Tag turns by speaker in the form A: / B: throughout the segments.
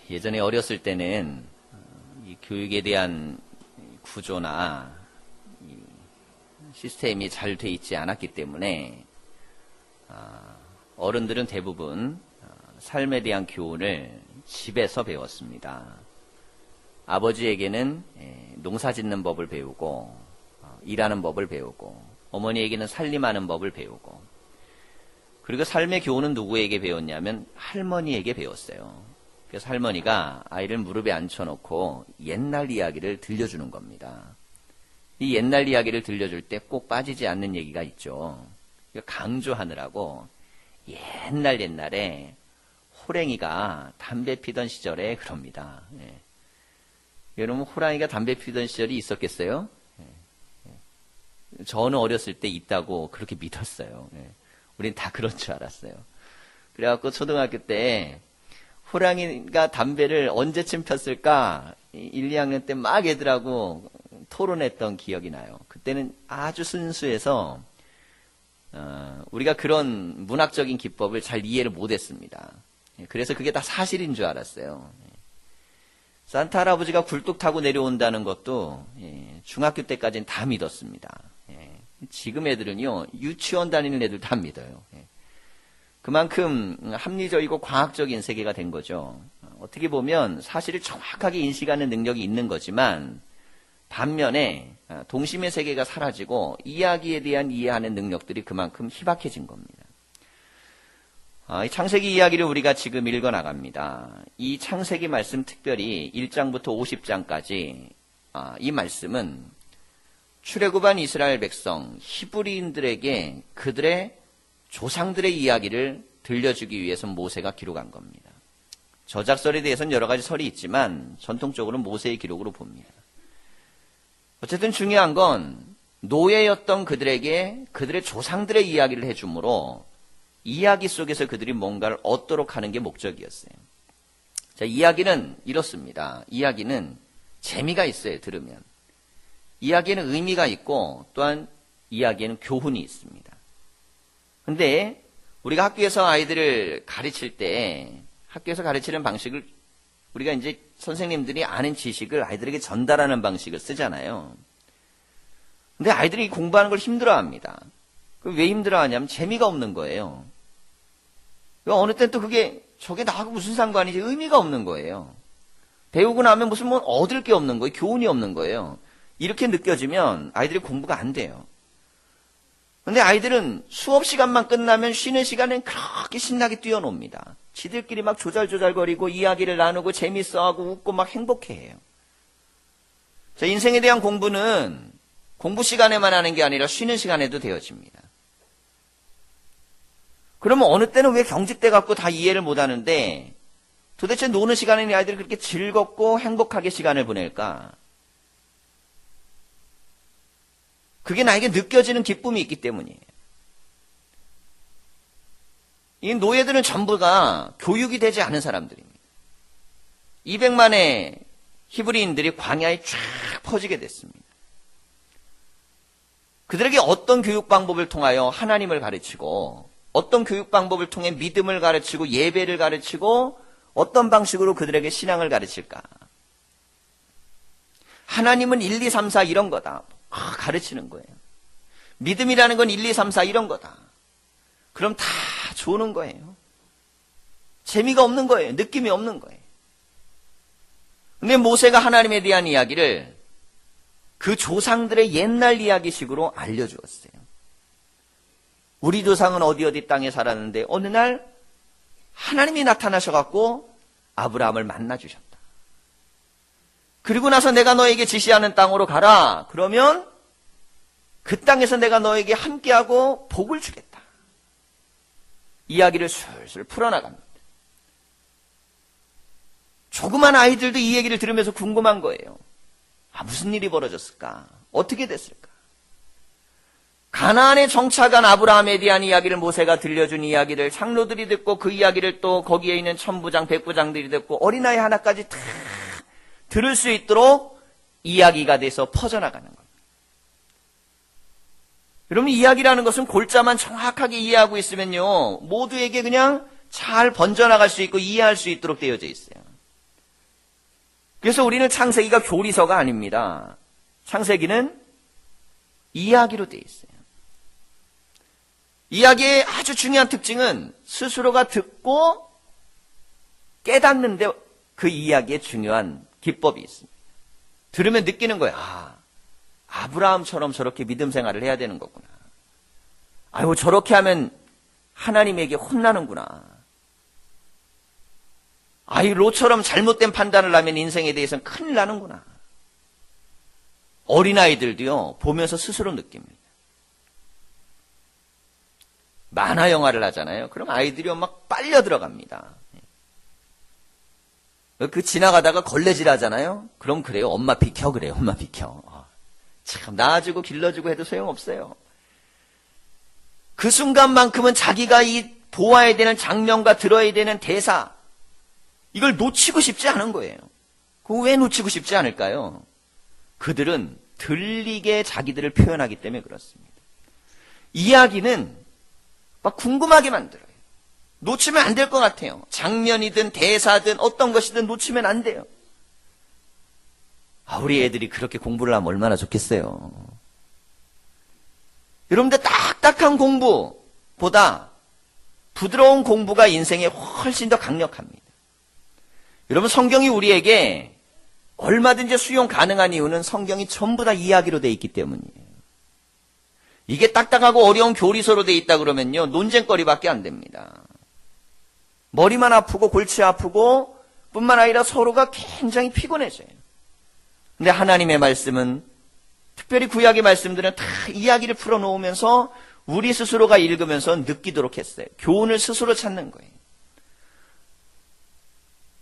A: 예전에 어렸을 때는 이 교육에 대한 구조나 이 시스템이 잘 돼 있지 않았기 때문에 어른들은 대부분 삶에 대한 교훈을 집에서 배웠습니다. 아버지에게는 농사 짓는 법을 배우고 일하는 법을 배우고 어머니에게는 살림하는 법을 배우고 그리고 삶의 교훈은 누구에게 배웠냐면 할머니에게 배웠어요. 그래서 할머니가 아이를 무릎에 앉혀놓고 옛날 이야기를 들려주는 겁니다. 이 옛날 이야기를 들려줄 때 꼭 빠지지 않는 얘기가 있죠. 강조하느라고 옛날에 호랭이가 담배 피던 시절에 그럽니다. 여러분 호랑이가 담배 피던 시절이 있었겠어요? 저는 어렸을 때 있다고 그렇게 믿었어요. 우린 다 그런 줄 알았어요. 그래갖고 초등학교 때 호랑이가 담배를 언제쯤 폈을까 1, 2학년 때 막 애들하고 토론했던 기억이 나요. 그때는 아주 순수해서 우리가 그런 문학적인 기법을 잘 이해를 못했습니다. 그래서 그게 다 사실인 줄 알았어요. 산타 할아버지가 굴뚝 타고 내려온다는 것도 중학교 때까지는 다 믿었습니다. 지금 애들은요 유치원 다니는 애들 다 믿어요. 그만큼 합리적이고 과학적인 세계가 된 거죠. 어떻게 보면 사실을 정확하게 인식하는 능력이 있는 거지만 반면에 동심의 세계가 사라지고 이야기에 대한 이해하는 능력들이 그만큼 희박해진 겁니다. 이 창세기 이야기를 우리가 지금 읽어나갑니다. 이 창세기 말씀 특별히 1장부터 50장까지 이 말씀은 출애굽한 이스라엘 백성 히브리인들에게 그들의 조상들의 이야기를 들려주기 위해서 모세가 기록한 겁니다. 저작설에 대해서는 여러 가지 설이 있지만 전통적으로는 모세의 기록으로 봅니다. 어쨌든 중요한 건 노예였던 그들에게 그들의 조상들의 이야기를 해주므로 이야기 속에서 그들이 뭔가를 얻도록 하는 게 목적이었어요. 자, 이야기는 이렇습니다. 이야기는 재미가 있어요, 들으면. 이야기에는 의미가 있고 또한 이야기에는 교훈이 있습니다. 근데 우리가 학교에서 아이들을 가르칠 때 학교에서 가르치는 방식을 우리가 이제 선생님들이 아는 지식을 아이들에게 전달하는 방식을 쓰잖아요. 근데 아이들이 공부하는 걸 힘들어합니다. 왜 힘들어하냐면 재미가 없는 거예요. 어느 때는 또 저게 나하고 무슨 상관이지 의미가 없는 거예요. 배우고 나면 무슨 얻을 게 없는 거예요. 교훈이 없는 거예요. 이렇게 느껴지면 아이들이 공부가 안 돼요. 근데 아이들은 수업 시간만 끝나면 쉬는 시간엔 그렇게 신나게 뛰어놉니다. 지들끼리 막 조잘조잘거리고 이야기를 나누고 재밌어하고 웃고 막 행복해해요. 자, 인생에 대한 공부는 공부 시간에만 하는 게 아니라 쉬는 시간에도 되어집니다. 그러면 어느 때는 왜 경직돼 갖고 다 이해를 못하는데 도대체 노는 시간에는 아이들이 그렇게 즐겁고 행복하게 시간을 보낼까? 그게 나에게 느껴지는 기쁨이 있기 때문이에요. 이 노예들은 전부가 교육이 되지 않은 사람들입니다. 200만의 히브리인들이 광야에 쫙 퍼지게 됐습니다. 그들에게 어떤 교육 방법을 통하여 하나님을 가르치고 어떤 교육 방법을 통해 믿음을 가르치고 예배를 가르치고 어떤 방식으로 그들에게 신앙을 가르칠까? 하나님은 1, 2, 3, 4 이런 거다. 가르치는 거예요. 믿음이라는 건 1, 2, 3, 4 이런 거다. 그럼 다 조는 거예요. 재미가 없는 거예요. 느낌이 없는 거예요. 근데 모세가 하나님에 대한 이야기를 그 조상들의 옛날 이야기식으로 알려주었어요. 우리 조상은 어디 땅에 살았는데 어느 날 하나님이 나타나셔갖고 아브라함을 만나주셨다. 그리고 나서 내가 너에게 지시하는 땅으로 가라. 그러면 그 땅에서 내가 너에게 함께하고 복을 주겠다. 이야기를 술술 풀어나갑니다. 조그만 아이들도 이 얘기를 들으면서 궁금한 거예요. 무슨 일이 벌어졌을까? 어떻게 됐을까? 가나안에 정착한 아브라함에 대한 이야기를 모세가 들려준 이야기를 장로들이 듣고 그 이야기를 또 거기에 있는 천부장, 백부장들이 듣고 어린아이 하나까지 다 들을 수 있도록 이야기가 돼서 퍼져나가는 겁니다. 여러분, 이야기라는 것은 골자만 정확하게 이해하고 있으면요 모두에게 그냥 잘 번져나갈 수 있고 이해할 수 있도록 되어져 있어요. 그래서 우리는 창세기가 교리서가 아닙니다. 창세기는 이야기로 되어 있어요. 이야기의 아주 중요한 특징은 스스로가 듣고 깨닫는데 그 이야기에 중요한 기법이 있습니다. 들으면 느끼는 거예요. 아, 아브라함처럼 저렇게 믿음 생활을 해야 되는 거구나. 아이고, 저렇게 하면 하나님에게 혼나는구나. 아이, 롯처럼 잘못된 판단을 하면 인생에 대해서는 큰일 나는구나. 어린아이들도요, 보면서 스스로 느낍니다. 만화 영화를 하잖아요. 그럼 아이들이 막 빨려 들어갑니다. 그 지나가다가 걸레질 하잖아요. 그럼 그래요. 엄마 비켜 그래요. 엄마 비켜. 참 낳아주고 길러주고 해도 소용없어요. 그 순간만큼은 자기가 이 보아야 되는 장면과 들어야 되는 대사, 이걸 놓치고 싶지 않은 거예요. 그거 왜 놓치고 싶지 않을까요? 그들은 들리게 자기들을 표현하기 때문에 그렇습니다. 이야기는 막 궁금하게 만들어요. 놓치면 안 될 것 같아요. 장면이든 대사든 어떤 것이든 놓치면 안 돼요. 우리 애들이 그렇게 공부를 하면 얼마나 좋겠어요. 여러분들 딱딱한 공부보다 부드러운 공부가 인생에 훨씬 더 강력합니다. 여러분, 성경이 우리에게 얼마든지 수용 가능한 이유는 성경이 전부 다 이야기로 되어 있기 때문이에요. 이게 딱딱하고 어려운 교리서로 되어 있다 그러면요, 논쟁거리밖에 안 됩니다. 머리만 아프고 골치 아프고 뿐만 아니라 서로가 굉장히 피곤해져요. 근데 하나님의 말씀은, 특별히 구약의 말씀들은 다 이야기를 풀어놓으면서 우리 스스로가 읽으면서 느끼도록 했어요. 교훈을 스스로 찾는 거예요.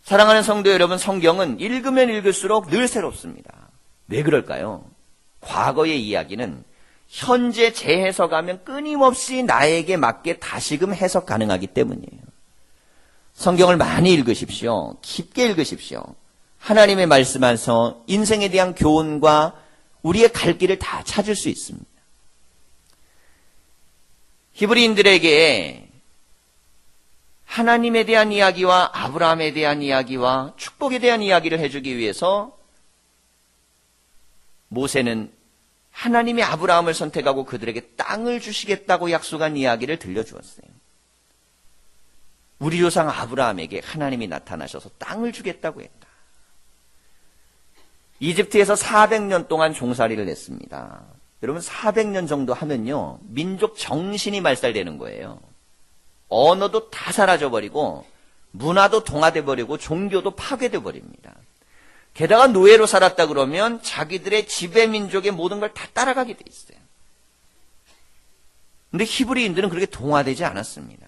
A: 사랑하는 성도 여러분, 성경은 읽으면 읽을수록 늘 새롭습니다. 왜 그럴까요? 과거의 이야기는 현재 재해석하면 끊임없이 나에게 맞게 다시금 해석 가능하기 때문이에요. 성경을 많이 읽으십시오. 깊게 읽으십시오. 하나님의 말씀 안에서 인생에 대한 교훈과 우리의 갈 길을 다 찾을 수 있습니다. 히브리인들에게 하나님에 대한 이야기와 아브라함에 대한 이야기와 축복에 대한 이야기를 해주기 위해서 모세는 하나님이 아브라함을 선택하고 그들에게 땅을 주시겠다고 약속한 이야기를 들려주었어요. 우리 조상 아브라함에게 하나님이 나타나셔서 땅을 주겠다고 했다. 이집트에서 400년 동안 종살이를 했습니다. 여러분, 400년 정도 하면요, 민족 정신이 말살되는 거예요. 언어도 다 사라져버리고 문화도 동화돼버리고 종교도 파괴돼버립니다. 게다가 노예로 살았다 그러면 자기들의 지배민족의 모든 걸 다 따라가게 돼 있어요. 근데 히브리인들은 그렇게 동화되지 않았습니다.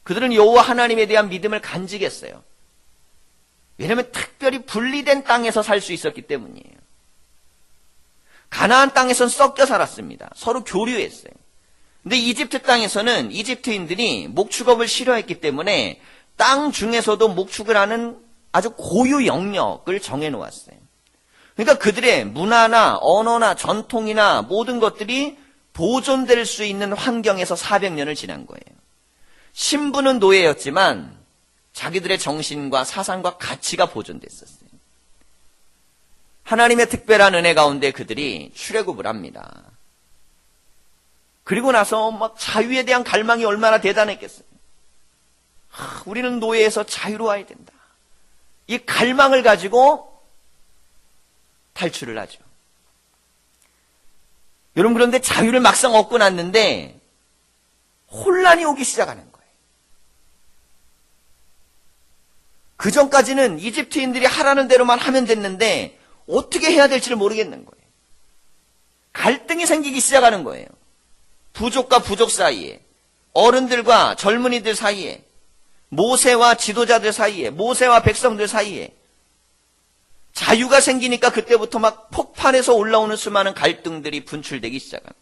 A: 그들은 여호와 하나님에 대한 믿음을 간직했어요. 왜냐하면 특별히 분리된 땅에서 살 수 있었기 때문이에요. 가나안 땅에서는 섞여 살았습니다. 서로 교류했어요. 근데 이집트 땅에서는 이집트인들이 목축업을 싫어했기 때문에 땅 중에서도 목축을 하는 아주 고유 영역을 정해놓았어요. 그러니까 그들의 문화나 언어나 전통이나 모든 것들이 보존될 수 있는 환경에서 400년을 지난 거예요. 신부는 노예였지만 자기들의 정신과 사상과 가치가 보존됐었어요. 하나님의 특별한 은혜 가운데 그들이 출애굽을 합니다. 그리고 나서 막 자유에 대한 갈망이 얼마나 대단했겠어요. 우리는 노예에서 자유로워야 된다. 이 갈망을 가지고 탈출을 하죠. 여러분, 그런데 자유를 막상 얻고 났는데 혼란이 오기 시작하는 거예요. 그 전까지는 이집트인들이 하라는 대로만 하면 됐는데 어떻게 해야 될지를 모르겠는 거예요. 갈등이 생기기 시작하는 거예요. 부족과 부족 사이에, 어른들과 젊은이들 사이에, 모세와 지도자들 사이에, 모세와 백성들 사이에 자유가 생기니까 그때부터 막 폭발해서 올라오는 수많은 갈등들이 분출되기 시작합니다.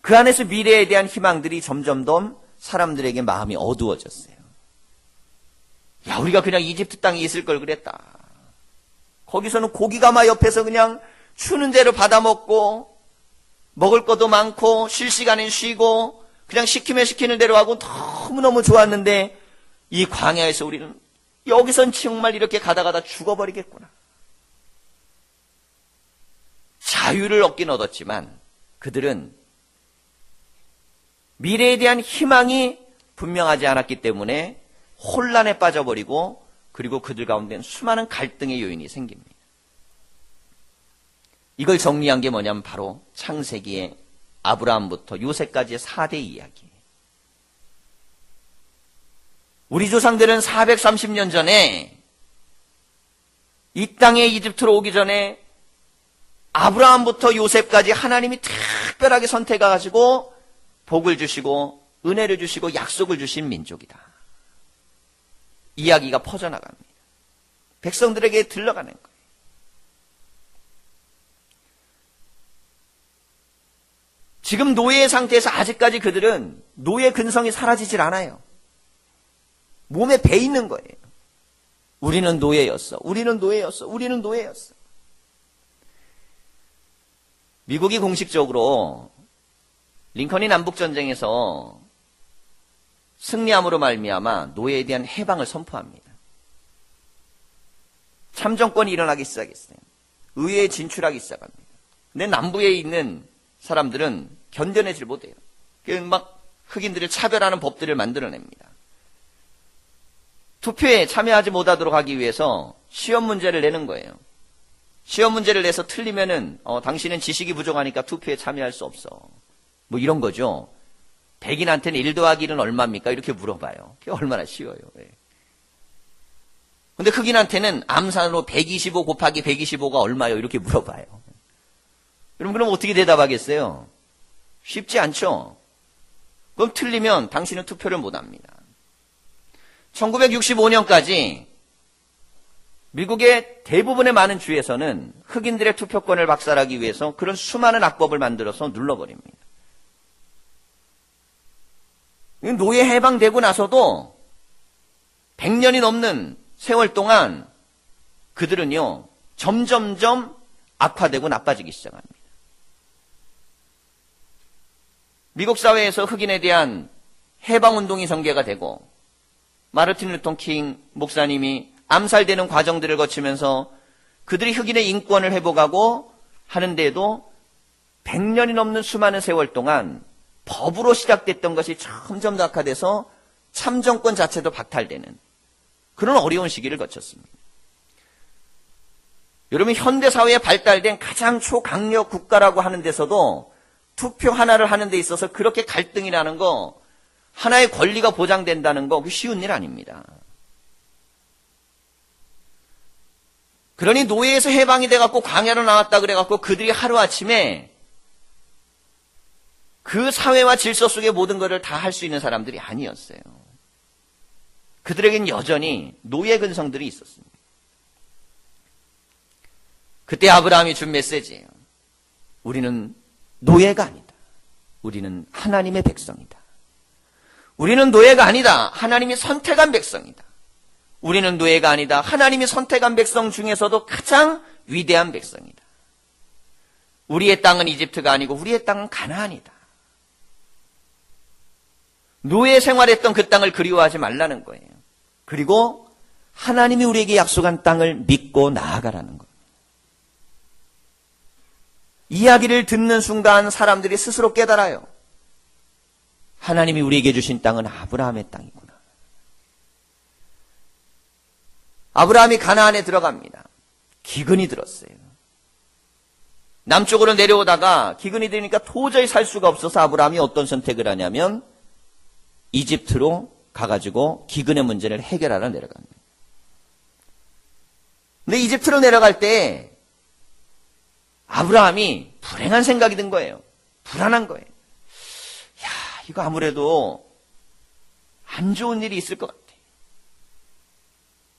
A: 그 안에서 미래에 대한 희망들이 점점점 사람들에게 마음이 어두워졌어요. 야, 우리가 그냥 이집트 땅에 있을 걸 그랬다. 거기서는 고기가마 옆에서 그냥 추는 대로 받아먹고 먹을 것도 많고 쉴 시간엔 쉬고 그냥 시키면 시키는 대로 하고 너무너무 좋았는데 이 광야에서 우리는 여기선 정말 이렇게 가다 죽어버리겠구나. 자유를 얻긴 얻었지만 그들은 미래에 대한 희망이 분명하지 않았기 때문에 혼란에 빠져버리고, 그리고 그들 가운데는 수많은 갈등의 요인이 생깁니다. 이걸 정리한 게 뭐냐면 바로 창세기의 아브라함부터 요셉까지의 4대 이야기. 우리 조상들은 430년 전에 이 땅에 이집트로 오기 전에 아브라함부터 요셉까지 하나님이 특별하게 선택해가지고 복을 주시고 은혜를 주시고 약속을 주신 민족이다. 이야기가 퍼져나갑니다. 백성들에게 들러가는 거예요. 지금 노예의 상태에서 아직까지 그들은 노예 근성이 사라지질 않아요. 몸에 배 있는 거예요. 우리는 노예였어. 우리는 노예였어. 우리는 노예였어. 미국이 공식적으로 링컨이 남북전쟁에서 승리함으로 말미암아 노예에 대한 해방을 선포합니다. 참정권이 일어나기 시작했어요. 의회에 진출하기 시작합니다. 근데 남부에 있는 사람들은 견뎌내질 못해요. 막 흑인들을 차별하는 법들을 만들어냅니다. 투표에 참여하지 못하도록 하기 위해서 시험 문제를 내는 거예요. 시험 문제를 내서 틀리면은 당신은 지식이 부족하니까 투표에 참여할 수 없어. 뭐 이런 거죠. 백인한테는 1 더하기 1은 얼마입니까? 이렇게 물어봐요. 그게 얼마나 쉬워요. 근데 흑인한테는 암산으로 125 곱하기 125가 얼마요? 이렇게 물어봐요. 여러분 그럼 어떻게 대답하겠어요? 쉽지 않죠? 그럼 틀리면 당신은 투표를 못합니다. 1965년까지 미국의 대부분의 많은 주에서는 흑인들의 투표권을 박살하기 위해서 그런 수많은 악법을 만들어서 눌러버립니다. 노예 해방되고 나서도 100년이 넘는 세월 동안 그들은요 점점점 악화되고 나빠지기 시작합니다. 미국 사회에서 흑인에 대한 해방운동이 전개가 되고 마르틴 루터 킹 목사님이 암살되는 과정들을 거치면서 그들이 흑인의 인권을 회복하고 하는데도 100년이 넘는 수많은 세월 동안 법으로 시작됐던 것이 점점 더 악화돼서 참정권 자체도 박탈되는 그런 어려운 시기를 거쳤습니다. 여러분 현대사회에 발달된 가장 초강력 국가라고 하는 데서도 투표 하나를 하는 데 있어서 그렇게 갈등이 나는 거, 하나의 권리가 보장된다는 거 쉬운 일 아닙니다. 그러니 노예에서 해방이 돼갖고 광야로 나왔다 그래갖고 그들이 하루아침에 그 사회와 질서 속의 모든 것을 다 할 수 있는 사람들이 아니었어요. 그들에겐 여전히 노예 근성들이 있었습니다. 그때 아브라함이 준 메시지예요. 우리는 노예가 아니다. 우리는 하나님의 백성이다. 우리는 노예가 아니다. 하나님이 선택한 백성이다. 우리는 노예가 아니다. 하나님이 선택한 백성 중에서도 가장 위대한 백성이다. 우리의 땅은 이집트가 아니고 우리의 땅은 가나안이다. 노예 생활했던 그 땅을 그리워하지 말라는 거예요. 그리고 하나님이 우리에게 약속한 땅을 믿고 나아가라는 거예요. 이야기를 듣는 순간 사람들이 스스로 깨달아요. 하나님이 우리에게 주신 땅은 아브라함의 땅이구나. 아브라함이 가나안에 들어갑니다. 기근이 들었어요. 남쪽으로 내려오다가 기근이 되니까 도저히 살 수가 없어서 아브라함이 어떤 선택을 하냐면 이집트로 가가지고 기근의 문제를 해결하러 내려갑니다. 근데 이집트로 내려갈 때 아브라함이 불행한 생각이 든 거예요. 불안한 거예요. 야, 이거 아무래도 안 좋은 일이 있을 것 같아.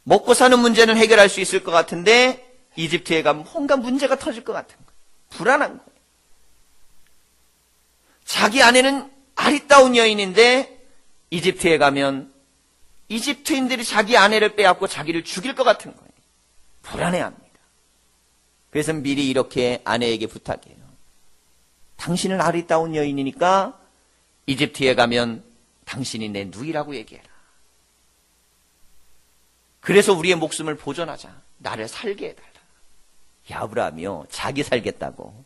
A: 먹고 사는 문제는 해결할 수 있을 것 같은데 이집트에 가면 뭔가 문제가 터질 것 같은 거예요. 불안한 거예요. 자기 아내는 아리따운 여인인데 이집트에 가면 이집트인들이 자기 아내를 빼앗고 자기를 죽일 것 같은 거예요. 불안해합니다. 그래서 미리 이렇게 아내에게 부탁해요. 당신은 아리따운 여인이니까 이집트에 가면 당신이 내 누이라고 얘기해라. 그래서 우리의 목숨을 보존하자. 나를 살게 해달라. 이 아브라함이요, 자기 살겠다고.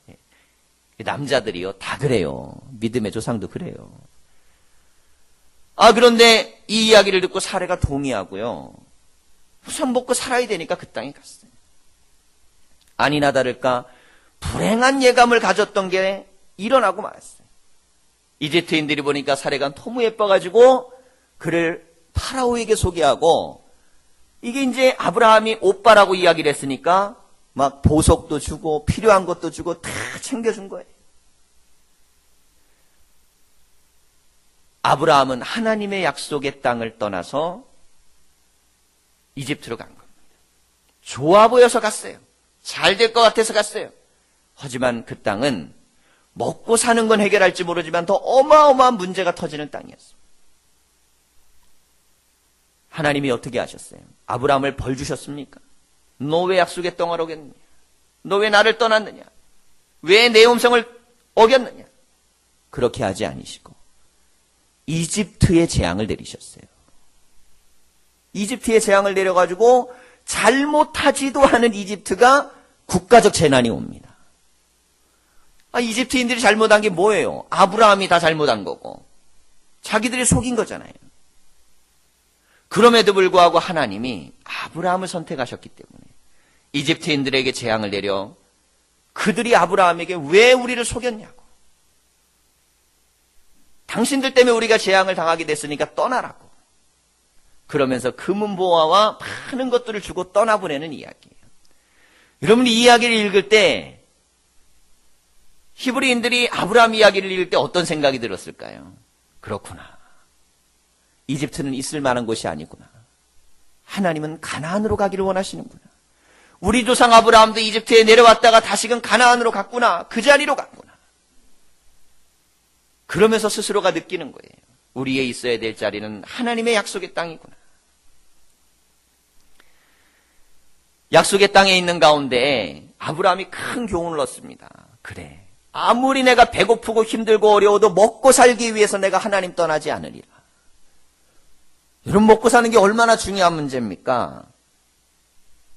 A: 남자들이요, 다 그래요. 믿음의 조상도 그래요. 그런데 이 이야기를 듣고 사례가 동의하고요. 우선 먹고 살아야 되니까 그 땅에 갔어요. 아니나 다를까 불행한 예감을 가졌던 게 일어나고 말았어요. 이집트인들이 보니까 사례가 너무 예뻐가지고 그를 파라오에게 소개하고, 이게 이제 아브라함이 오빠라고 이야기를 했으니까 막 보석도 주고 필요한 것도 주고 다 챙겨준 거예요. 아브라함은 하나님의 약속의 땅을 떠나서 이집트로 간 겁니다. 좋아 보여서 갔어요. 잘 될 것 같아서 갔어요. 하지만 그 땅은 먹고 사는 건 해결할지 모르지만 더 어마어마한 문제가 터지는 땅이었어요. 하나님이 어떻게 하셨어요? 아브라함을 벌 주셨습니까? 너 왜 약속의 땅을 어겼느냐? 너 왜 나를 떠났느냐? 왜 내 음성을 어겼느냐? 그렇게 하지 않으시고 이집트의 재앙을 내리셨어요. 이집트의 재앙을 내려가지고 잘못하지도 않은 이집트가 국가적 재난이 옵니다. 이집트인들이 잘못한 게 뭐예요? 아브라함이 다 잘못한 거고 자기들이 속인 거잖아요. 그럼에도 불구하고 하나님이 아브라함을 선택하셨기 때문에 이집트인들에게 재앙을 내려 그들이 아브라함에게 왜 우리를 속였냐고, 당신들 때문에 우리가 재앙을 당하게 됐으니까 떠나라고, 그러면서 금은보화와 많은 것들을 주고 떠나보내는 이야기예요. 여러분, 이 이야기를 읽을 때 히브리인들이 아브라함 이야기를 읽을 때 어떤 생각이 들었을까요? 그렇구나, 이집트는 있을 만한 곳이 아니구나, 하나님은 가나안으로 가기를 원하시는구나, 우리 조상 아브라함도 이집트에 내려왔다가 다시금 가나안으로 갔구나, 그 자리로 갔구나, 그러면서 스스로가 느끼는 거예요. 우리의 있어야 될 자리는 하나님의 약속의 땅이구나. 약속의 땅에 있는 가운데 아브라함이 큰 교훈을 얻습니다. 그래, 아무리 내가 배고프고 힘들고 어려워도 먹고 살기 위해서 내가 하나님 떠나지 않으리라. 여러분, 먹고 사는 게 얼마나 중요한 문제입니까?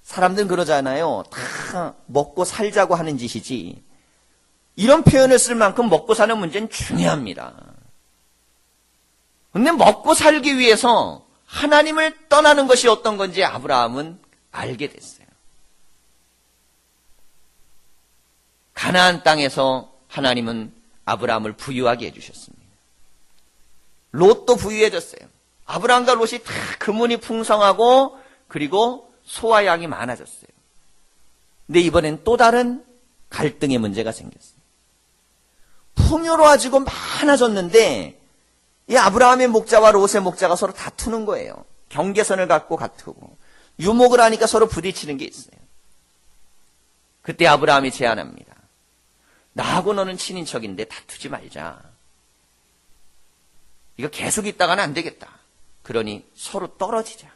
A: 사람들은 그러잖아요. 다 먹고 살자고 하는 짓이지, 이런 표현을 쓸 만큼 먹고 사는 문제는 중요합니다. 근데 먹고 살기 위해서 하나님을 떠나는 것이 어떤 건지 아브라함은 알게 됐어요. 가나안 땅에서 하나님은 아브라함을 부유하게 해주셨습니다. 롯도 부유해졌어요. 아브라함과 롯이 다 금운이 풍성하고 그리고 소와 양이 많아졌어요. 근데 이번엔 또 다른 갈등의 문제가 생겼어요. 풍요로워지고 많아졌는데 이 아브라함의 목자와 롯의 목자가 서로 다투는 거예요. 경계선을 갖고 다투고 유목을 하니까 서로 부딪히는 게 있어요. 그때 아브라함이 제안합니다. 나하고 너는 친인척인데 다투지 말자. 이거 계속 있다가는 안 되겠다. 그러니 서로 떨어지자.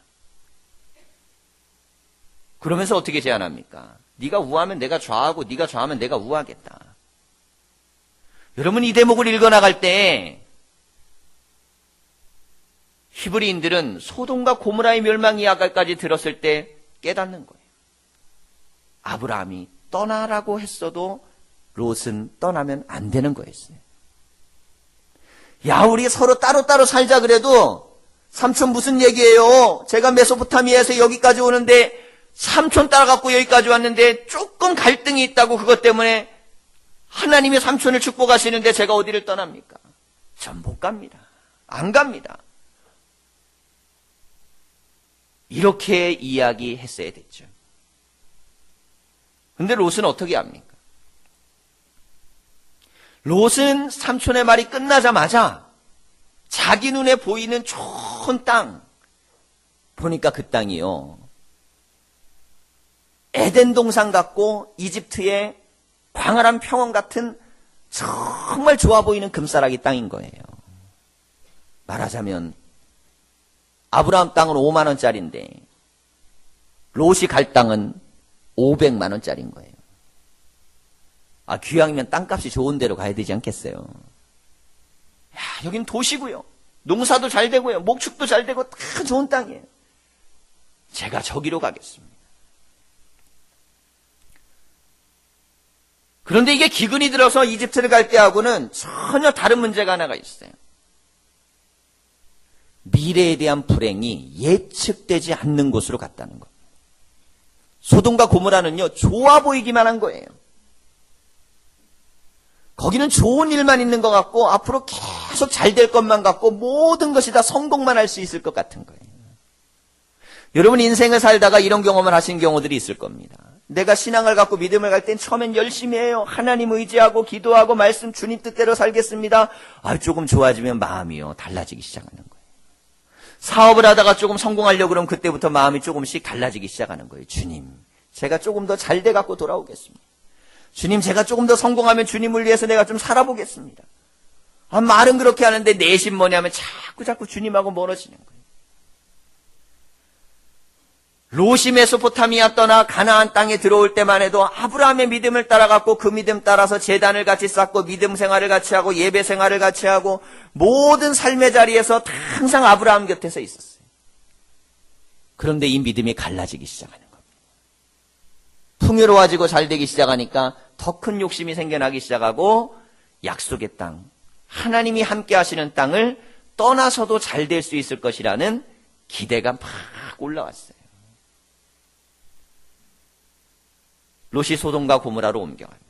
A: 그러면서 어떻게 제안합니까? 네가 우하면 내가 좌하고 네가 좌하면 내가 우하겠다. 여러분, 이 대목을 읽어나갈 때 히브리인들은 소돔과 고모라의 멸망 이야기까지 들었을 때 깨닫는 거예요. 아브라함이 떠나라고 했어도 롯은 떠나면 안 되는 거였어요. 야, 우리 서로 따로따로 살자 그래도 삼촌 무슨 얘기예요? 제가 메소포타미아에서 여기까지 오는데 삼촌 따라갖고 여기까지 왔는데 조금 갈등이 있다고 그것 때문에 하나님의 삼촌을 축복하시는데 제가 어디를 떠납니까? 전 못 갑니다. 안 갑니다. 이렇게 이야기했어야 됐죠. 근데 롯은 어떻게 합니까? 롯은 삼촌의 말이 끝나자마자 자기 눈에 보이는 좋은 땅 보니까 그 땅이요, 에덴 동산 같고 이집트의 광활한 평원 같은 정말 좋아 보이는 금싸라기 땅인 거예요. 말하자면 아브라함 땅은 5만 원짜리인데 롯이 갈 땅은 500만 원짜리인 거예요. 귀향이면 땅값이 좋은 데로 가야 되지 않겠어요? 야, 여긴 도시고요, 농사도 잘 되고요, 목축도 잘 되고 다 좋은 땅이에요. 제가 저기로 가겠습니다. 그런데 이게 기근이 들어서 이집트를 갈 때하고는 전혀 다른 문제가 하나가 있어요. 미래에 대한 불행이 예측되지 않는 곳으로 갔다는 것. 소돔과 고모라는요, 좋아 보이기만 한 거예요. 거기는 좋은 일만 있는 것 같고 앞으로 계속 잘 될 것만 같고 모든 것이 다 성공만 할 수 있을 것 같은 거예요. 여러분 인생을 살다가 이런 경험을 하신 경우들이 있을 겁니다. 내가 신앙을 갖고 믿음을 갈 땐 처음엔 열심히 해요. 하나님 의지하고 기도하고 말씀 주님 뜻대로 살겠습니다. 조금 좋아지면 마음이요 달라지기 시작하는 거예요. 사업을 하다가 조금 성공하려고 그러면 그때부터 마음이 조금씩 달라지기 시작하는 거예요. 주님, 제가 조금 더 잘 돼 갖고 돌아오겠습니다. 주님, 제가 조금 더 성공하면 주님을 위해서 내가 좀 살아보겠습니다. 말은 그렇게 하는데 내심 뭐냐면 자꾸 주님하고 멀어지는 거예요. 롯이 메소포타미아 떠나 가나안 땅에 들어올 때만 해도 아브라함의 믿음을 따라갔고 그 믿음 따라서 제단을 같이 쌓고 믿음 생활을 같이 하고 예배 생활을 같이 하고 모든 삶의 자리에서 항상 아브라함 곁에서 있었어요. 그런데 이 믿음이 갈라지기 시작하는 겁니다. 풍요로워지고 잘 되기 시작하니까 더 큰 욕심이 생겨나기 시작하고 약속의 땅, 하나님이 함께 하시는 땅을 떠나서도 잘 될 수 있을 것이라는 기대가 막 올라왔어요. 롯이 소돔과 고모라로 옮겨갑니다.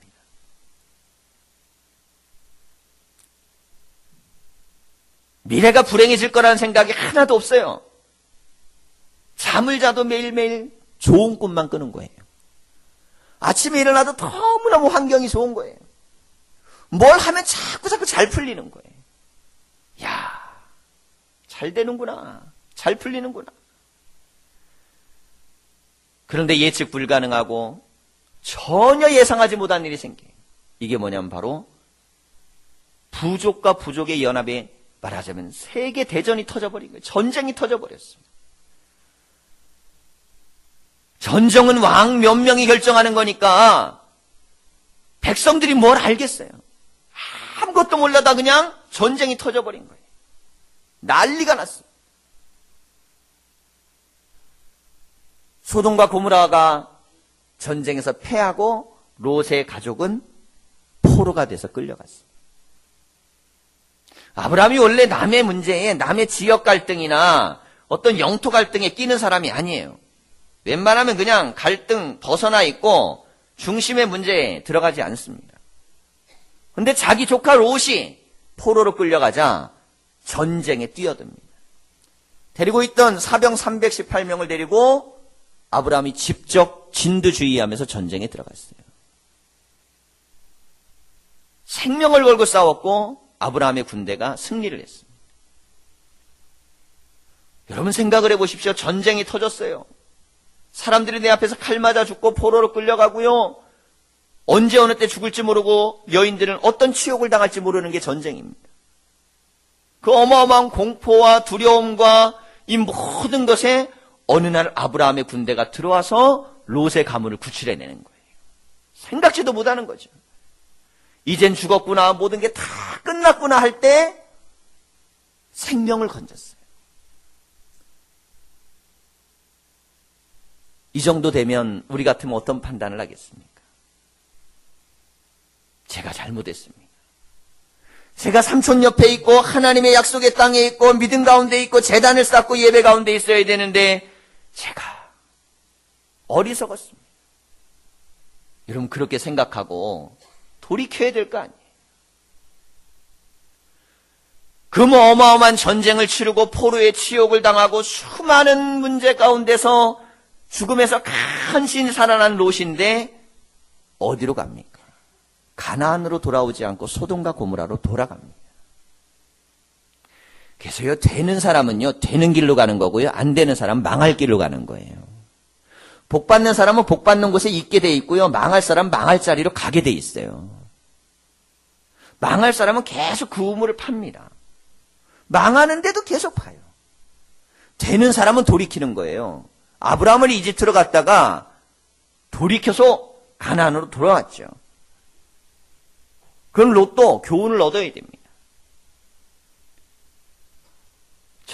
A: 미래가 불행해질 거라는 생각이 하나도 없어요. 잠을 자도 매일매일 좋은 꿈만 꾸는 거예요. 아침에 일어나도 너무너무 환경이 좋은 거예요. 뭘 하면 자꾸 잘 풀리는 거예요. 야, 잘 되는구나. 잘 풀리는구나. 그런데 예측 불가능하고 전혀 예상하지 못한 일이 생겨요. 이게 뭐냐면 바로 부족과 부족의 연합에 말하자면 세계 대전이 터져버린 거예요. 전쟁이 터져버렸어요. 전쟁은 왕 몇 명이 결정하는 거니까 백성들이 뭘 알겠어요. 아무것도 몰라다 그냥 전쟁이 터져버린 거예요. 난리가 났어요. 소돔과 고모라가 전쟁에서 패하고 롯의 가족은 포로가 돼서 끌려갔어요. 아브라함이 원래 남의 문제에 남의 지역 갈등이나 어떤 영토 갈등에 끼는 사람이 아니에요. 웬만하면 그냥 갈등 벗어나 있고 중심의 문제에 들어가지 않습니다. 그런데 자기 조카 롯이 포로로 끌려가자 전쟁에 뛰어듭니다. 데리고 있던 사병 318명을 데리고 아브라함이 직접 진두주의하면서 전쟁에 들어갔어요. 생명을 걸고 싸웠고 아브라함의 군대가 승리를 했습니다. 여러분 생각을 해보십시오. 전쟁이 터졌어요. 사람들이 내 앞에서 칼 맞아 죽고 포로로 끌려가고요. 언제 어느 때 죽을지 모르고 여인들은 어떤 치욕을 당할지 모르는 게 전쟁입니다. 그 어마어마한 공포와 두려움과 이 모든 것에 어느 날 아브라함의 군대가 들어와서 롯의 가문을 구출해내는 거예요. 생각지도 못하는 거죠. 이젠 죽었구나, 모든 게 다 끝났구나 할 때 생명을 건졌어요. 이 정도 되면 우리 같으면 어떤 판단을 하겠습니까? 제가 잘못했습니다. 제가 삼촌 옆에 있고 하나님의 약속의 땅에 있고 믿음 가운데 있고 제단을 쌓고 예배 가운데 있어야 되는데 제가 어리석었습니다. 여러분 그렇게 생각하고 돌이켜야 될 거 아니에요. 그 어마어마한 전쟁을 치르고 포로의 치욕을 당하고 수많은 문제 가운데서 죽음에서 간신히 살아난 롯인데 어디로 갑니까? 가나안으로 돌아오지 않고 소돔과 고모라로 돌아갑니다. 그래서요, 되는 사람은요, 되는 길로 가는 거고요, 안 되는 사람은 망할 길로 가는 거예요. 복 받는 사람은 복 받는 곳에 있게 돼 있고요, 망할 사람은 망할 자리로 가게 돼 있어요. 망할 사람은 계속 그 우물을 팝니다. 망하는데도 계속 파요. 되는 사람은 돌이키는 거예요. 아브라함은 이집트로 갔다가 돌이켜서 가나안으로 돌아왔죠. 그럼 롯도 교훈을 얻어야 됩니다.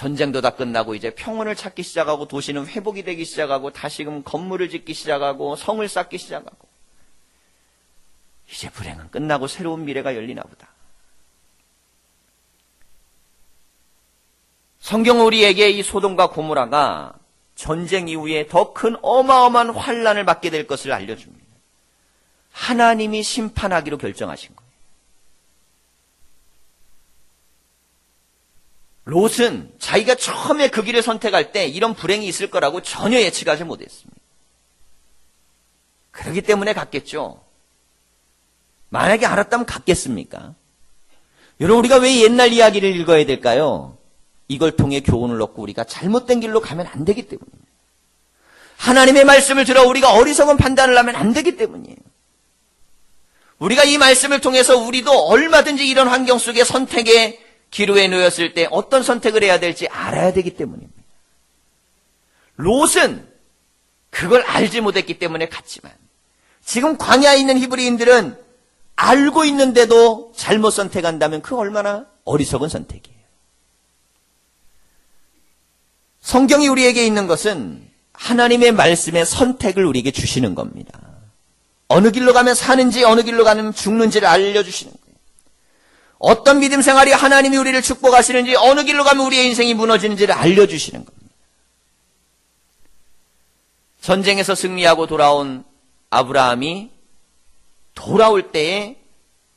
A: 전쟁도 다 끝나고 이제 평온을 찾기 시작하고 도시는 회복이 되기 시작하고 다시금 건물을 짓기 시작하고 성을 쌓기 시작하고 이제 불행은 끝나고 새로운 미래가 열리나 보다. 성경은 우리에게 이 소돔과 고모라가 전쟁 이후에 더 큰 어마어마한 환란을 받게 될 것을 알려줍니다. 하나님이 심판하기로 결정하신 거예요. 롯은 자기가 처음에 그 길을 선택할 때 이런 불행이 있을 거라고 전혀 예측하지 못했습니다. 그렇기 때문에 갔겠죠. 만약에 알았다면 갔겠습니까? 여러분, 우리가 왜 옛날 이야기를 읽어야 될까요? 이걸 통해 교훈을 얻고 우리가 잘못된 길로 가면 안 되기 때문입니다. 하나님의 말씀을 들어 우리가 어리석은 판단을 하면 안 되기 때문이에요. 우리가 이 말씀을 통해서 우리도 얼마든지 이런 환경 속에 선택의 기로에 놓였을 때 어떤 선택을 해야 될지 알아야 되기 때문입니다. 롯은 그걸 알지 못했기 때문에 갔지만 지금 광야에 있는 히브리인들은 알고 있는데도 잘못 선택한다면 그 얼마나 어리석은 선택이에요. 성경이 우리에게 있는 것은 하나님의 말씀의 선택을 우리에게 주시는 겁니다. 어느 길로 가면 사는지 어느 길로 가면 죽는지를 알려주시는 거예요. 어떤 믿음 생활이 하나님이 우리를 축복하시는지 어느 길로 가면 우리의 인생이 무너지는지를 알려주시는 겁니다. 전쟁에서 승리하고 돌아온 아브라함이 돌아올 때에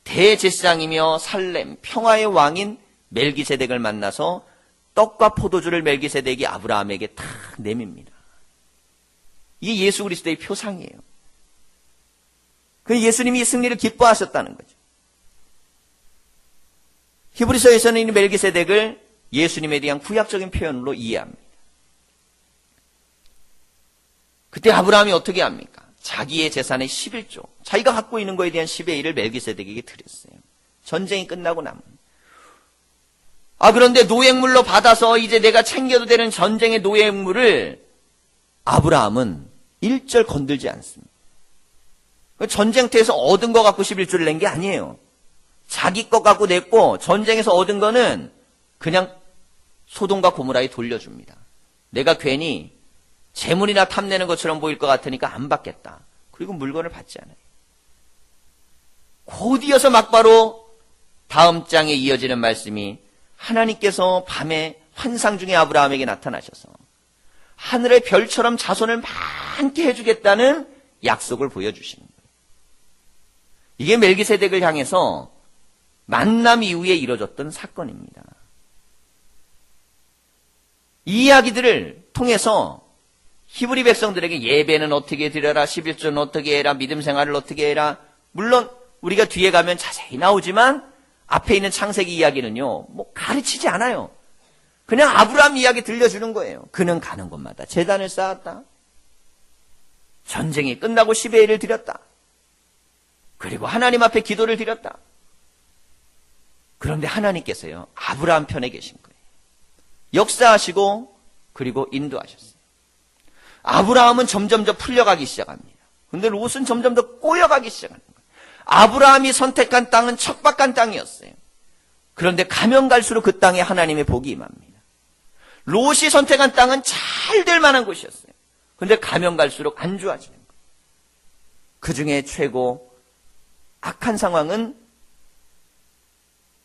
A: 대제사장이며 살렘 평화의 왕인 멜기세덱을 만나서 떡과 포도주를 멜기세덱이 아브라함에게 탁 내밉니다. 이게 예수 그리스도의 표상이에요. 그 예수님이 승리를 기뻐하셨다는 거죠. 히브리서에서는 이 멜기세덱을 예수님에 대한 구약적인 표현으로 이해합니다. 그때 아브라함이 어떻게 합니까? 자기의 재산의 11조, 자기가 갖고 있는 거에 대한 10의 1을 멜기세덱에게 드렸어요. 전쟁이 끝나고 나면. 그런데 노획물로 받아서 이제 내가 챙겨도 되는 전쟁의 노획물을 아브라함은 일절 건들지 않습니다. 전쟁터에서 얻은 거 갖고 11조를 낸 게 아니에요. 자기 것 갖고 냈고 전쟁에서 얻은 거는 그냥 소돔과 고모라에 돌려줍니다. 내가 괜히 재물이나 탐내는 것처럼 보일 것 같으니까 안 받겠다. 그리고 물건을 받지 않아요. 곧 이어서 막바로 다음 장에 이어지는 말씀이 하나님께서 밤에 환상 중에 아브라함에게 나타나셔서 하늘의 별처럼 자손을 많게 해주겠다는 약속을 보여주시는 거예요. 이게 멜기세덱을 향해서 만남 이후에 이뤄졌던 사건입니다. 이 이야기들을 통해서 히브리 백성들에게 예배는 어떻게 드려라, 11조는 어떻게 해라, 믿음 생활을 어떻게 해라. 물론 우리가 뒤에 가면 자세히 나오지만 앞에 있는 창세기 이야기는요, 가르치지 않아요. 그냥 아브라함 이야기 들려주는 거예요. 그는 가는 곳마다 제단을 쌓았다. 전쟁이 끝나고 10의 1을 드렸다. 그리고 하나님 앞에 기도를 드렸다. 그런데 하나님께서요, 아브라함 편에 계신 거예요. 역사하시고 그리고 인도하셨어요. 아브라함은 점점 더 풀려가기 시작합니다. 그런데 롯은 점점 더 꼬여가기 시작하는 거예요. 아브라함이 선택한 땅은 척박한 땅이었어요. 그런데 가면 갈수록 그 땅에 하나님의 복이 임합니다. 롯이 선택한 땅은 잘 될 만한 곳이었어요. 그런데 가면 갈수록 안 좋아지는 거예요. 그 중에 최고 악한 상황은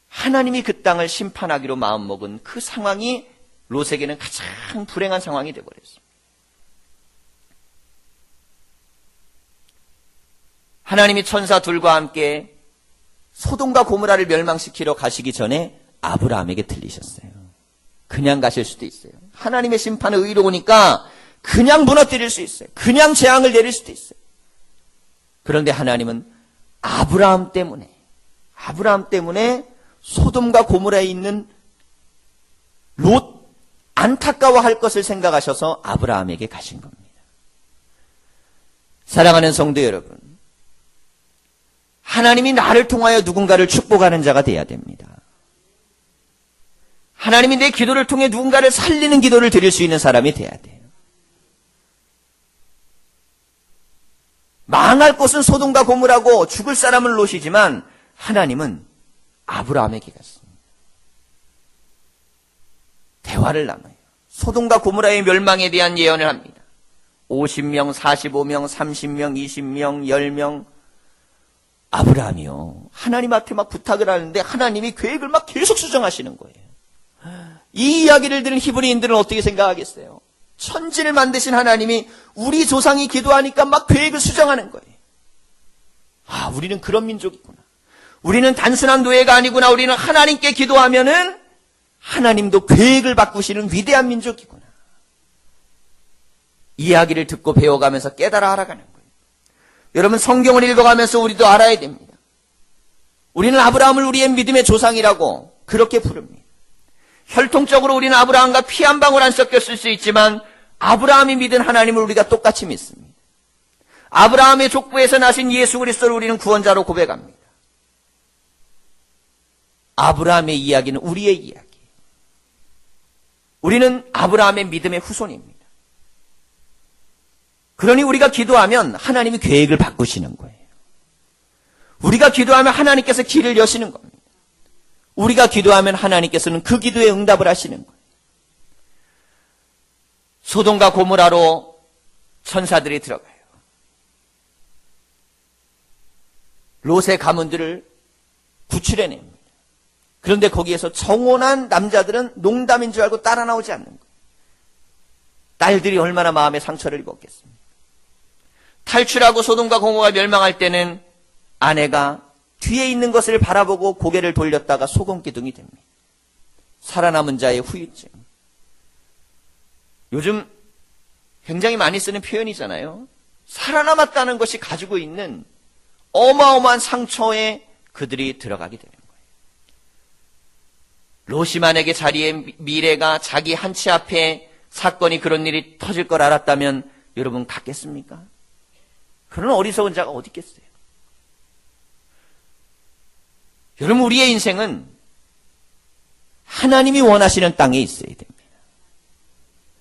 A: 하나님이 그 땅을 심판하기로 마음먹은 그 상황이 롯에게는 가장 불행한 상황이 되어버렸습니다. 하나님이 천사 둘과 함께 소돔과 고모라를 멸망시키러 가시기 전에 아브라함에게 들리셨어요. 그냥 가실 수도 있어요. 하나님의 심판은 의로우니까 그냥 무너뜨릴 수 있어요. 그냥 재앙을 내릴 수도 있어요. 그런데 하나님은 아브라함 때문에 소돔과 고모라에 있는 롯 안타까워할 것을 생각하셔서 아브라함에게 가신 겁니다. 사랑하는 성도 여러분, 하나님이 나를 통하여 누군가를 축복하는 자가 돼야 됩니다. 하나님이 내 기도를 통해 누군가를 살리는 기도를 드릴 수 있는 사람이 돼야 돼요. 망할 곳은 소돔과 고모라고 죽을 사람은 롯이지만 하나님은 아브라함에게 갔습니다. 대화를 나눠요. 소돔과 고모라의 멸망에 대한 예언을 합니다. 50명, 45명, 30명, 20명, 10명. 아브라함이요, 하나님 앞에 막 부탁을 하는데 하나님이 계획을 막 계속 수정하시는 거예요. 이 이야기를 들은 히브리인들은 어떻게 생각하겠어요? 천지를 만드신 하나님이 우리 조상이 기도하니까 막 계획을 수정하는 거예요. 아, 우리는 그런 민족이구나. 우리는 단순한 노예가 아니구나. 우리는 하나님께 기도하면은 하나님도 계획을 바꾸시는 위대한 민족이구나. 이야기를 듣고 배워가면서 깨달아 알아가는 거예요. 여러분, 성경을 읽어가면서 우리도 알아야 됩니다. 우리는 아브라함을 우리의 믿음의 조상이라고 그렇게 부릅니다. 혈통적으로 우리는 아브라함과 피 한 방울 안 섞였을 수 있지만 아브라함이 믿은 하나님을 우리가 똑같이 믿습니다. 아브라함의 족보에서 나신 예수 그리스도를 우리는 구원자로 고백합니다. 아브라함의 이야기는 우리의 이야기. 우리는 아브라함의 믿음의 후손입니다. 그러니 우리가 기도하면 하나님이 계획을 바꾸시는 거예요. 우리가 기도하면 하나님께서 길을 여시는 겁니다. 우리가 기도하면 하나님께서는 그 기도에 응답을 하시는 거예요. 소돔과 고모라로 천사들이 들어가요. 롯의 가문들을 구출해냅니다. 그런데 거기에서 정혼한 남자들은 농담인 줄 알고 따라 나오지 않는 거예요. 딸들이 얼마나 마음의 상처를 입었겠습니까? 탈출하고 소돔과 고모가 멸망할 때는 아내가 뒤에 있는 것을 바라보고 고개를 돌렸다가 소금기둥이 됩니다. 살아남은 자의 후유증. 요즘 굉장히 많이 쓰는 표현이잖아요. 살아남았다는 것이 가지고 있는 어마어마한 상처에 그들이 들어가게 되는 거예요. 롯이 만약에 자리의 미래가 자기 한치 앞에 사건이 그런 일이 터질 걸 알았다면 여러분 갔겠습니까? 그런 어리석은 자가 어디 있겠어요? 여러분, 우리의 인생은 하나님이 원하시는 땅에 있어야 됩니다.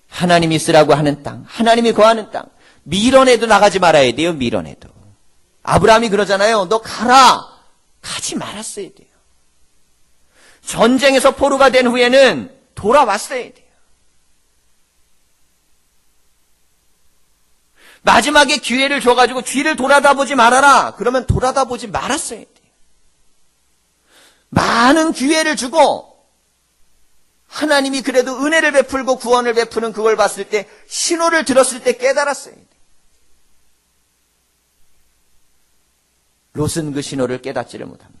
A: 하나님이 쓰라고 하는 땅, 하나님이 거하는 땅. 미련에도 나가지 말아야 돼요. 미련에도. 아브라함이 그러잖아요. 너 가라. 가지 말았어야 돼요. 전쟁에서 포로가 된 후에는 돌아왔어야 돼요. 마지막에 기회를 줘가지고 뒤를 돌아다보지 말아라. 그러면 돌아다보지 말았어야 돼요. 많은 기회를 주고 하나님이 그래도 은혜를 베풀고 구원을 베푸는 그걸 봤을 때, 신호를 들었을 때 깨달았어야 돼요. 롯은 그 신호를 깨닫지를 못합니다.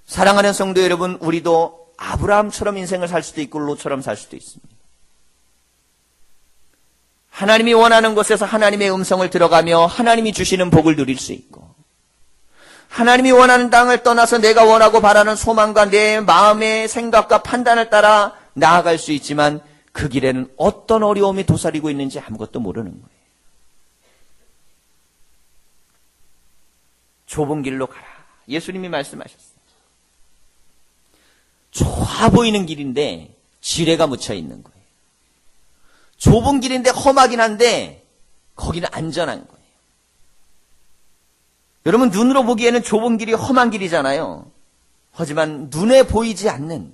A: 사랑하는 성도 여러분, 우리도 아브라함처럼 인생을 살 수도 있고 롯처럼 살 수도 있습니다. 하나님이 원하는 곳에서 하나님의 음성을 들어가며 하나님이 주시는 복을 누릴 수 있고, 하나님이 원하는 땅을 떠나서 내가 원하고 바라는 소망과 내 마음의 생각과 판단을 따라 나아갈 수 있지만 그 길에는 어떤 어려움이 도사리고 있는지 아무것도 모르는 거예요. 좁은 길로 가라. 예수님이 말씀하셨어요. 좋아 보이는 길인데 지뢰가 묻혀 있는 거예요. 좁은 길인데 험하긴 한데 거기는 안전한 거예요. 여러분, 눈으로 보기에는 좁은 길이 험한 길이잖아요. 하지만 눈에 보이지 않는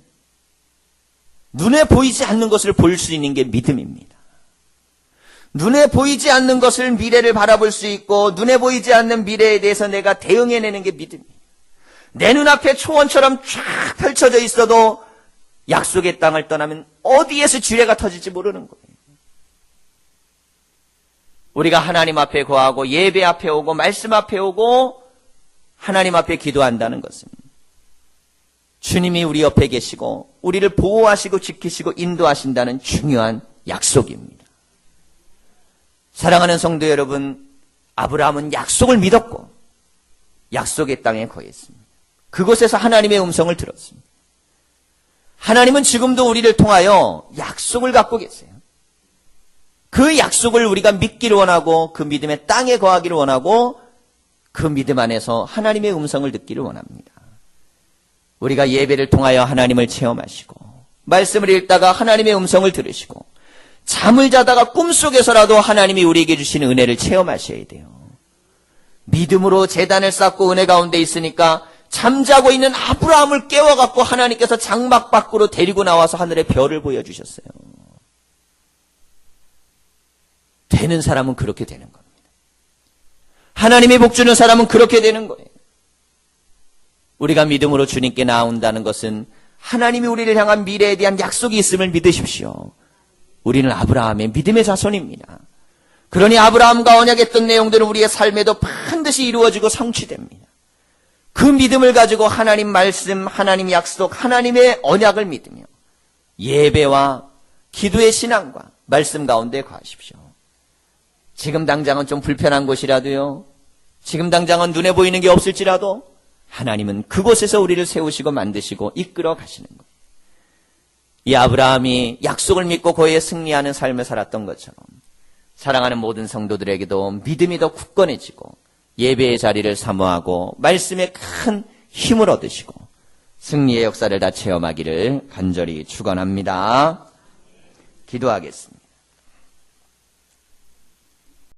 A: 것을 볼 수 있는 게 믿음입니다. 눈에 보이지 않는 것을, 미래를 바라볼 수 있고 눈에 보이지 않는 미래에 대해서 내가 대응해내는 게 믿음이에요. 내 눈앞에 초원처럼 쫙 펼쳐져 있어도 약속의 땅을 떠나면 어디에서 지뢰가 터질지 모르는 거예요. 우리가 하나님 앞에 거하고 예배 앞에 오고 말씀 앞에 오고 하나님 앞에 기도한다는 것은 주님이 우리 옆에 계시고 우리를 보호하시고 지키시고 인도하신다는 중요한 약속입니다. 사랑하는 성도 여러분, 아브라함은 약속을 믿었고 약속의 땅에 거했습니다. 그곳에서 하나님의 음성을 들었습니다. 하나님은 지금도 우리를 통하여 약속을 갖고 계세요. 그 약속을 우리가 믿기를 원하고 그 믿음의 땅에 거하기를 원하고 그 믿음 안에서 하나님의 음성을 듣기를 원합니다. 우리가 예배를 통하여 하나님을 체험하시고 말씀을 읽다가 하나님의 음성을 들으시고 잠을 자다가 꿈속에서라도 하나님이 우리에게 주시는 은혜를 체험하셔야 돼요. 믿음으로 제단을 쌓고 은혜 가운데 있으니까 잠자고 있는 아브라함을 깨워갖고 하나님께서 장막 밖으로 데리고 나와서 하늘의 별을 보여주셨어요. 되는 사람은 그렇게 되는 겁니다. 하나님의 복 주는 사람은 그렇게 되는 거예요. 우리가 믿음으로 주님께 나온다는 것은 하나님이 우리를 향한 미래에 대한 약속이 있음을 믿으십시오. 우리는 아브라함의 믿음의 자손입니다. 그러니 아브라함과 언약했던 내용들은 우리의 삶에도 반드시 이루어지고 성취됩니다. 그 믿음을 가지고 하나님 말씀, 하나님 약속, 하나님의 언약을 믿으며 예배와 기도의 신앙과 말씀 가운데 거하십시오. 지금 당장은 좀 불편한 곳이라도요, 지금 당장은 눈에 보이는 게 없을지라도 하나님은 그곳에서 우리를 세우시고 만드시고 이끌어 가시는 거예요. 이 아브라함이 약속을 믿고 거기에 승리하는 삶을 살았던 것처럼 사랑하는 모든 성도들에게도 믿음이 더 굳건해지고 예배의 자리를 사모하고 말씀에 큰 힘을 얻으시고 승리의 역사를 다 체험하기를 간절히 축원합니다. 기도하겠습니다.